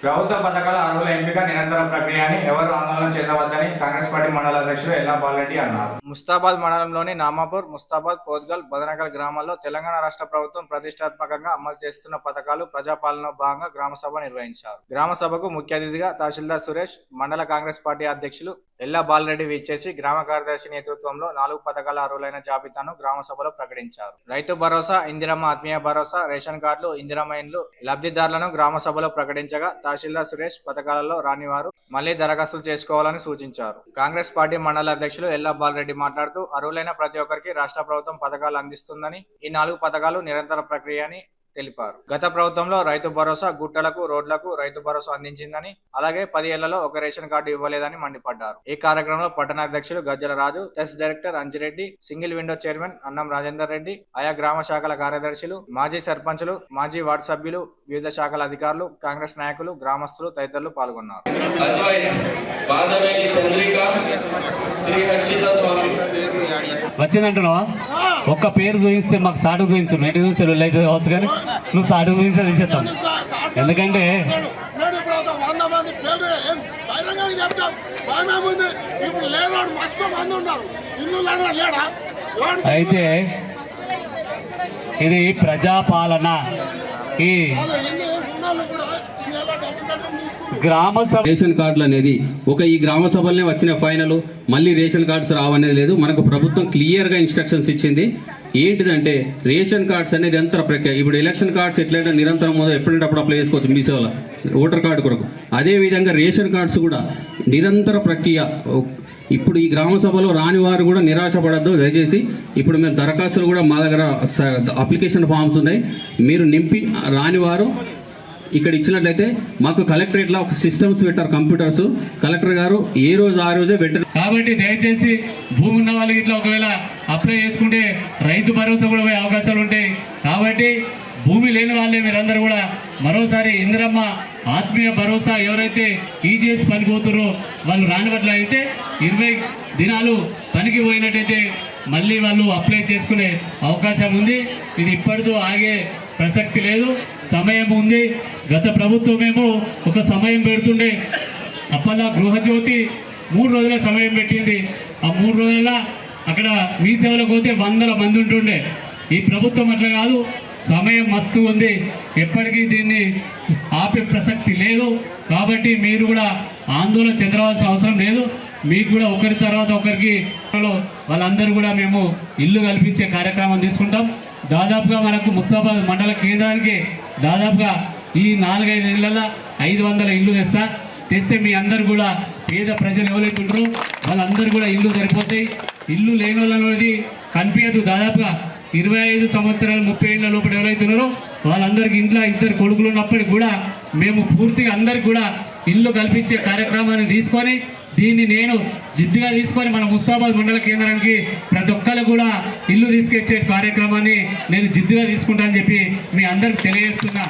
ప్రభుత్వ పథకాల అర్హుల ఎంపిక నిరంతర ప్రక్రియ అని ఎవరు ఆందోళన చెందవద్దని కాంగ్రెస్ పార్టీ మండల అధ్యక్షుడు ఎల్లా బాలరెడ్డి అన్నారు. ముస్తాబాద్ మండలంలోని నామాపూర్, ముస్తాబాద్, పోద్గల్, బదనగల్ గ్రామాల్లో తెలంగాణ రాష్ట్ర ప్రభుత్వం ప్రతిష్టాత్మకంగా అమలు చేస్తున్న పథకాలు ప్రజాపాలనలో భాగంగా గ్రామ సభ నిర్వహించారు. గ్రామ సభకు ముఖ్య అతిథిగా తహసీల్దార్ సురేష్, మండల కాంగ్రెస్ పార్టీ అధ్యక్షులు ఎల్లా బాలరెడ్డి విచ్చేసి గ్రామ కార్యదర్శి నేతృత్వంలో 4 పథకాల అర్హులైన జాబితాను గ్రామ సభలో ప్రకటించారు. రైతు భరోసా, ఇందిరమ్మ ఆత్మీయ భరోసా, రేషన్ కార్డులు, ఇందిరమ్మ ఇండ్లు లబ్ధిదారులను గ్రామ సభలో ప్రకటించగా తహసీల్దార్ సురేష్ పథకాలలో రాని వారు మళ్లీ దరఖాస్తులు చేసుకోవాలని సూచించారు. కాంగ్రెస్ పార్టీ మండల అధ్యక్షులు ఎల్లా బాలరెడ్డి మాట్లాడుతూ అర్హులైన ప్రతి ఒక్కరికి రాష్ట్ర ప్రభుత్వం పథకాలు అందిస్తుందని, ఈ 4 పథకాలు నిరంతర ప్రక్రియ అని తెలిపారు. గత ప్రభుత్వంలో రైతు భరోసా గుట్టలకు, రోడ్లకు రైతు భరోసా అందించిందని, అలాగే 10 ఏళ్లలో ఒక రేషన్ కార్డు ఇవ్వలేదని మండిపడ్డారు. ఈ కార్యక్రమంలో పట్టణ అధ్యక్షులు Gajjala Raju, CESS director Anjireddy, single window chairman Annam Rajender Reddy, ఆయా గ్రామ శాఖల కార్యదర్శులు, మాజీ సర్పంచులు, మాజీ వార్డు సభ్యులు, వివిధ శాఖల అధికారులు, కాంగ్రెస్ నాయకులు, గ్రామస్తులు తదితరులు పాల్గొన్నారు. వచ్చిందంటున్నావా? ఒక్క పేరు చూపిస్తే మాకు సాటు చూపించు, నెట్ చూస్తే అయితే కావచ్చు, కానీ నువ్వు సాటు చూపించే తీసేస్తాం. ఎందుకంటే అయితే ఇది ప్రజాపాలన. ఈ గ్రామ సభ రేషన్ కార్డులు అనేది ఈ గ్రామ సభలనే వచ్చిన ఫైనల్, మళ్ళీ రేషన్ కార్డ్స్ రావనేది లేదు. మనకు ప్రభుత్వం క్లియర్గా ఇన్స్ట్రక్షన్స్ ఇచ్చింది. ఏంటిదంటే రేషన్ కార్డ్స్ అనేది నిరంతర ప్రక్రియ. ఇప్పుడు ఎలక్షన్ కార్డ్స్ ఎట్లయితే నిరంతరం ఎప్పుడంటప్పుడు అప్లై చేసుకోవచ్చు మీ సేవలో ఓటర్ కార్డు కొరకు, అదేవిధంగా రేషన్ కార్డ్స్ కూడా నిరంతర ప్రక్రియ. ఇప్పుడు ఈ గ్రామ సభలో రాని వారు కూడా నిరాశపడద్దు దయచేసి. ఇప్పుడు మేము దరఖాస్తులు కూడా మా దగ్గర అప్లికేషన్ ఫామ్స్ ఉన్నాయి, మీరు నింపి రాని వారు ఇక్కడ ఇచ్చినట్లయితే మాకు కలెక్టరేట్లో ఒక సిస్టమ్స్ పెట్టారు, కంప్యూటర్స్. కలెక్టర్ గారు ఏ రోజు ఆ రోజే పెట్టారు. కాబట్టి దయచేసి భూమి ఉన్న వాళ్ళకి ఇట్లా ఒకవేళ అప్లై చేసుకుంటే రైతు భరోసా కూడా పోయే అవకాశాలు ఉంటాయి. కాబట్టి భూమి లేని వాళ్ళే మీరందరూ కూడా మరోసారి ఇందిరమ్మ ఆత్మీయ భరోసా ఎవరైతే ఈజీఎస్ పనిపోతారో వాళ్ళు రానివట్ల అయితే 20 దినాలు పనికి పోయినట్టయితే మళ్ళీ వాళ్ళు అప్లై చేసుకునే అవకాశం ఉంది. ఇది ఇప్పటితో ఆగే ప్రసక్తి లేదు, సమయం ఉంది. గత ప్రభుత్వమేమో ఒక సమయం పెడుతుండే, అప్పలా గృహజ్యోతి 3 రోజుల సమయం పెట్టింది. ఆ 3 రోజుల అక్కడ మీ సేవలకు పోతే 100 మంది ఉంటుండే. ఈ ప్రభుత్వం అట్లా కాదు, సమయం మస్తు ఉంది, ఎప్పటికీ దీన్ని ఆపే ప్రసక్తి లేదు. కాబట్టి మీరు కూడా ఆందోళన చెందవలసిన అవసరం లేదు. మీకు కూడా ఒకరి తర్వాత ఒకరికి వాళ్ళందరూ కూడా మేము ఇల్లు కల్పించే కార్యక్రమం తీసుకుంటాం. దాదాపుగా మనకు ముస్తాబాద్ మండల కేంద్రానికి దాదాపుగా ఈ 4-5 నెలల 500 ఇల్లు తెస్తే మీ అందరు కూడా పేద ప్రజలు ఎవరైతే ఉంటారో వాళ్ళందరూ కూడా ఇల్లు సరిపోతాయి. ఇల్లు లేని వాళ్ళది కనిపించదు. దాదాపుగా 25 సంవత్సరాలు 30 ఏళ్ళ లోపల ఎవరైతే ఉన్నారో వాళ్ళందరికీ ఇంట్లో 2 కొడుకులు ఉన్నప్పటికీ కూడా మేము పూర్తిగా అందరికి కూడా ఇల్లు కల్పించే కార్యక్రమాన్ని తీసుకొని దీన్ని నేను జిద్దుగా తీసుకొని మన ముస్తాబాద్ మండల కేంద్రానికి ప్రతి ఒక్కరు కూడా ఇల్లు తీసుకొచ్చే కార్యక్రమాన్ని నేను జిద్దుగా తీసుకుంటానని చెప్పి మీ అందరికి తెలియజేస్తున్నా.